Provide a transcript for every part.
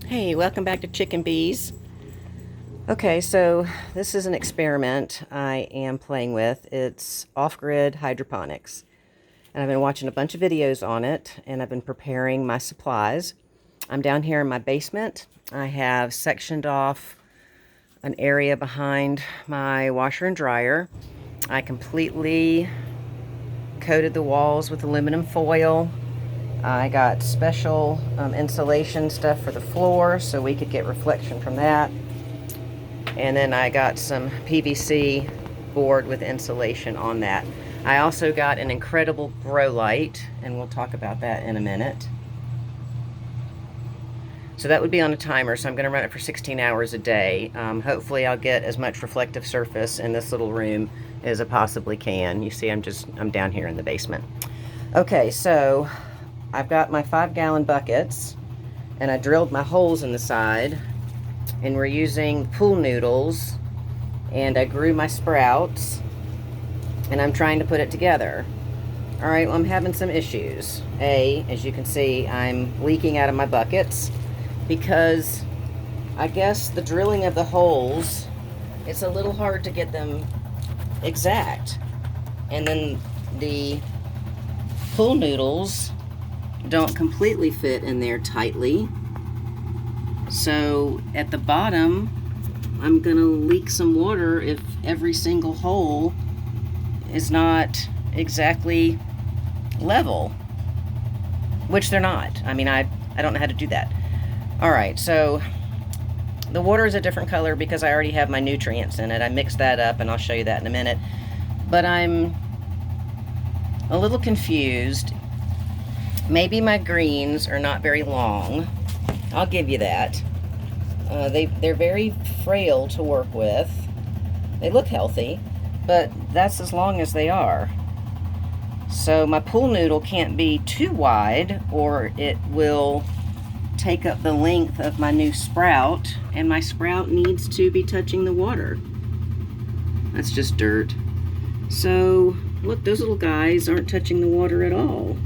Hey, welcome back to Chick&Bees. Okay, so this is an experiment I am playing with. It's off-grid hydroponics. And I've been watching a bunch of videos on it, and I've been preparing my supplies. I'm down here in my basement. I have sectioned off an area behind my washer and dryer. I completely coated the walls with aluminum foil. I got special insulation stuff for the floor so we could get reflection from that. And then I got some PVC board with insulation on that. I also got an incredible grow light, and we'll talk about that in a minute. So that would be on a timer, so I'm going to run it for 16 hours a day. Hopefully I'll get as much reflective surface in this little room as I possibly can. You see, I'm down here in the basement. Okay, so I've got my 5-gallon buckets, and I drilled my holes in the side, and we're using pool noodles, and I grew my sprouts, and I'm trying to put it together. All right, well, I'm having some issues. As you can see, I'm leaking out of my buckets because I guess the drilling of the holes, it's a little hard to get them exact. And then the pool noodles don't completely fit in there tightly. So at the bottom, I'm gonna leak some water if every single hole is not exactly level, which they're not. I mean, I don't know how to do that. All right, so the water is a different color because I already have my nutrients in it. I mixed that up, and I'll show you that in a minute. But I'm a little confused. Maybe my greens are not very long. I'll give you that. They're very frail to work with. They look healthy, but that's as long as they are. So my pool noodle can't be too wide, or it will take up the length of my new sprout, and my sprout needs to be touching the water. That's just dirt. So look, those little guys aren't touching the water at all.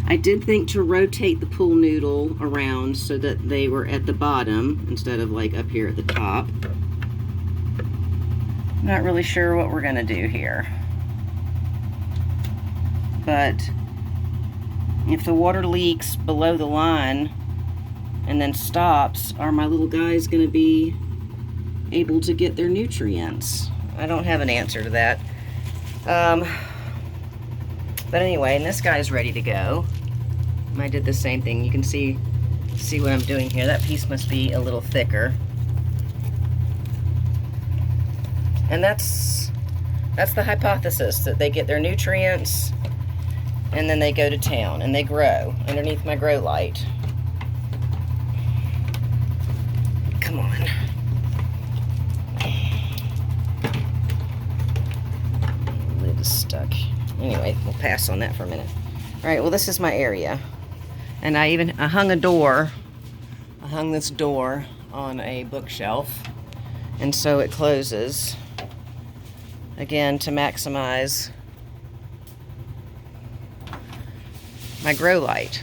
I did think to rotate the pool noodle around so that they were at the bottom instead of like up here at the top. Not really sure what we're gonna do here. But if the water leaks below the line and then stops, are my little guys gonna be able to get their nutrients? I don't have an answer to that. But anyway, and this guy's ready to go. I did the same thing. You can see what I'm doing here. That piece must be a little thicker. And that's the hypothesis, that they get their nutrients and then they go to town and they grow underneath my grow light. Come on. Lid is stuck. Anyway, we'll pass on that for a minute. All right, well, this is my area. And I hung a door. I hung this door on a bookshelf. And so it closes. Again, to maximize my grow light.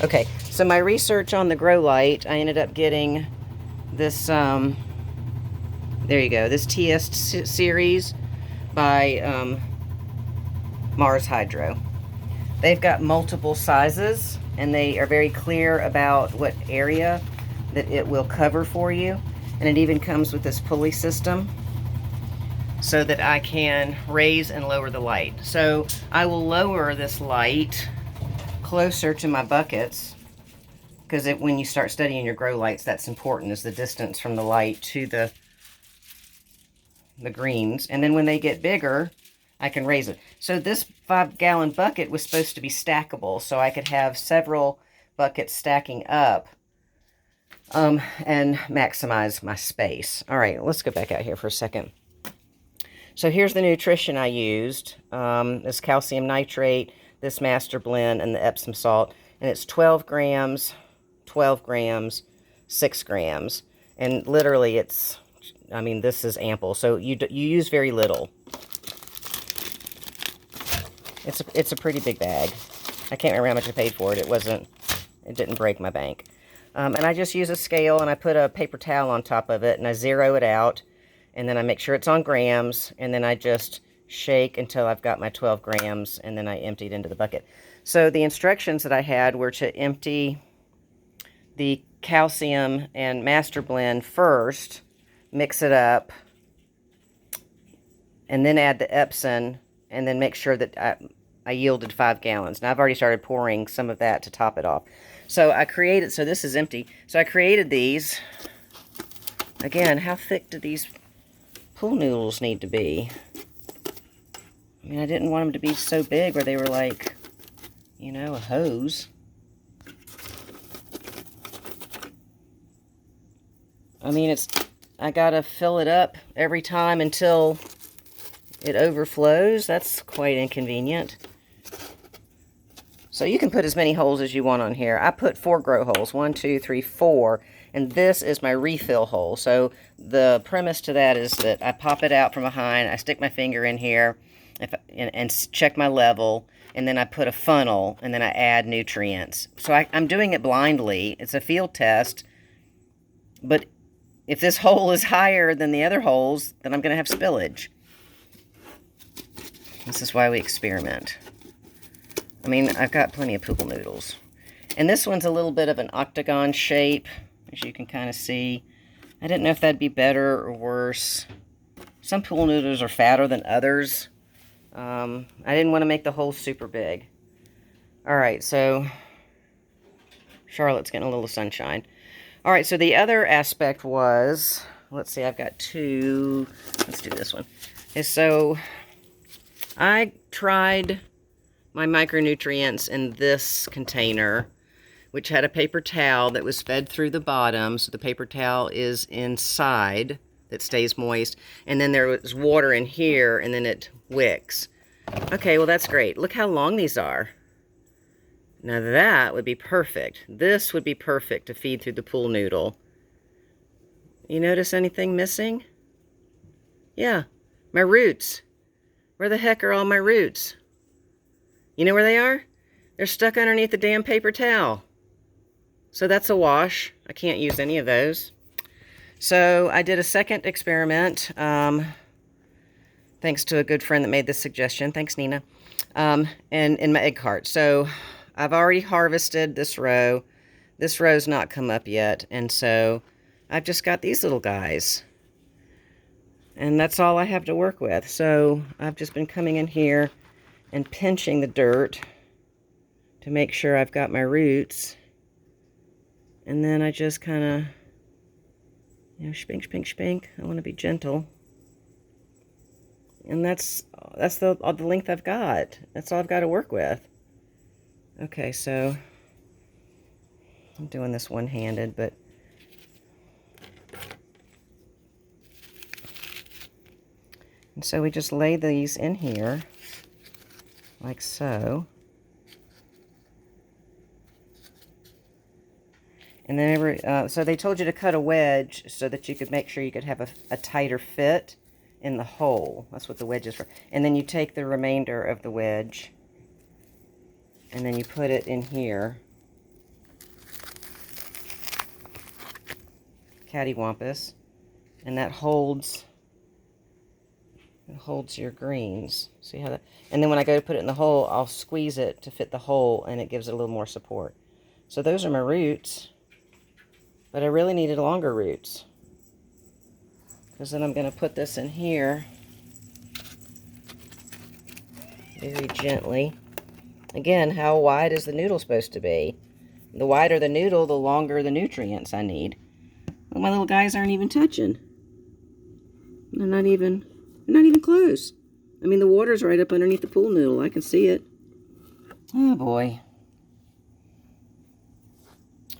Okay, so my research on the grow light, I ended up getting this, there you go, this TS series by Mars Hydro. They've got multiple sizes, and they are very clear about what area that it will cover for you. And it even comes with this pulley system so that I can raise and lower the light. So I will lower this light closer to my buckets, because when you start studying your grow lights, that's important, is the distance from the light to the greens. And then when they get bigger, I can raise it. So this 5-gallon bucket was supposed to be stackable, so I could have several buckets stacking up and maximize my space. All right, let's go back out here for a second. So here's the nutrition I used. This calcium nitrate, this master blend, and the Epsom salt. And it's 12 grams, 12 grams, 6 grams. And literally this is ample. So you use very little. It's a pretty big bag. I can't remember how much I paid for it. It It didn't break my bank. And I just use a scale, and I put a paper towel on top of it, and I zero it out, and then I make sure it's on grams, and then I just shake until I've got my 12 grams, and then I empty it into the bucket. So the instructions that I had were to empty the calcium and master blend first, mix it up, and then add the Epsom, and then make sure that I yielded 5 gallons. Now I've already started pouring some of that to top it off. So I created, so this is empty. So I created these. Again, how thick do these pool noodles need to be? I mean, I didn't want them to be so big where they were like, you know, a hose. I mean, I gotta fill it up every time until it overflows. That's quite inconvenient. So you can put as many holes as you want on here. I put 4 grow holes, 1, 2, 3, 4, and this is my refill hole. So the premise to that is that I pop it out from behind, I stick my finger in here and check my level, and then I put a funnel, and then I add nutrients. So I'm doing it blindly. It's a field test, but if this hole is higher than the other holes, then I'm going to have spillage. This is why we experiment. I mean, I've got plenty of pool noodles. And this one's a little bit of an octagon shape, as you can kind of see. I didn't know if that'd be better or worse. Some pool noodles are fatter than others. I didn't want to make the hole super big. Alright, so Charlotte's getting a little sunshine. Alright, so the other aspect was, let's see, I've got 2. Let's do this one. Okay, so I tried my micronutrients in this container, which had a paper towel that was fed through the bottom, so the paper towel is inside, that stays moist, and then there was water in here, and then it wicks. Okay, well that's great. Look how long these are. Now that would be perfect. This would be perfect to feed through the pool noodle. You notice anything missing? Yeah, my roots. Where the heck are all my roots? You know where they are? They're stuck underneath the damn paper towel. So that's a wash. I can't use any of those. So I did a second experiment, thanks to a good friend that made this suggestion. Thanks, Nina. And in my egg cart. So I've already harvested this row. This row's not come up yet. And so I've just got these little guys. And that's all I have to work with. So I've just been coming in here and pinching the dirt to make sure I've got my roots. And then I just kind of, you know, spink, spink, spink. I want to be gentle. And that's the length I've got. That's all I've got to work with. Okay, so I'm doing this one-handed, but and so we just lay these in here like so. And then so they told you to cut a wedge so that you could make sure you could have a tighter fit in the hole. That's what the wedge is for. And then you take the remainder of the wedge and then you put it in here. Cattywampus. And that holds your greens. See how that, and then when I go to put it in the hole, I'll squeeze it to fit the hole and it gives it a little more support. So those are my roots, but I really needed longer roots, because then I'm going to put this in here very gently. Again, how wide is the noodle supposed to be? The wider the noodle, the longer the nutrients I need. Well, my little guys aren't even touching. They're not even close. I mean, the water's right up underneath the pool noodle. I can see it. Oh, boy.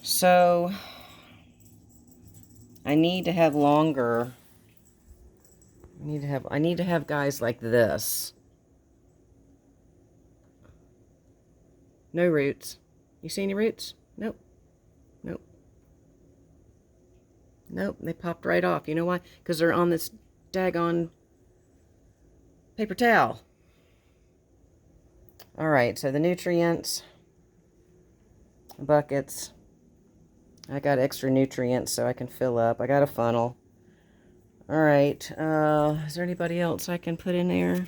So, I need to have longer. I need to have guys like this. No roots. You see any roots? Nope. Nope. Nope, they popped right off. You know why? Because they're on this daggone paper towel. Alright, so the nutrients. buckets. I got extra nutrients so I can fill up. I got a funnel. All right. Is there anybody else I can put in there?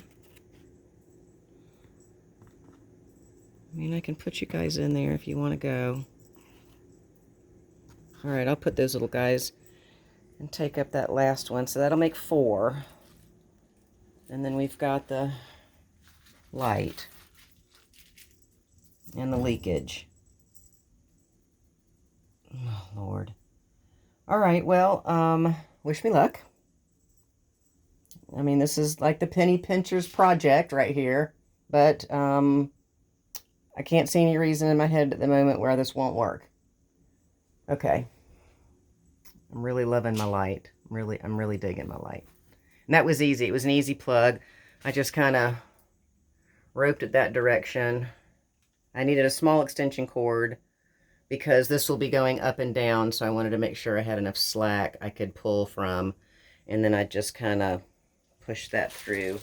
I mean, I can put you guys in there if you want to go. All right, I'll put those little guys and take up that last one. So that'll make 4. And then we've got the light and the leakage. Oh, Lord. All right, well, wish me luck. I mean, this is like the penny pincher's project right here. But I can't see any reason in my head at the moment where this won't work. Okay. I'm really loving my light. I'm really digging my light. And that was easy. It was an easy plug. I just kind of roped it that direction. I needed a small extension cord because this will be going up and down, so I wanted to make sure I had enough slack I could pull from. And then I just kind of push that through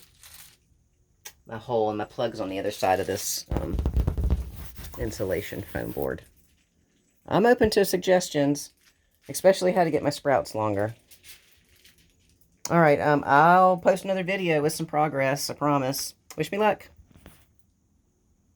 my hole, and my plug's on the other side of this insulation foam board. I'm open to suggestions, especially how to get my sprouts longer. All right, I'll post another video with some progress, I promise. Wish me luck.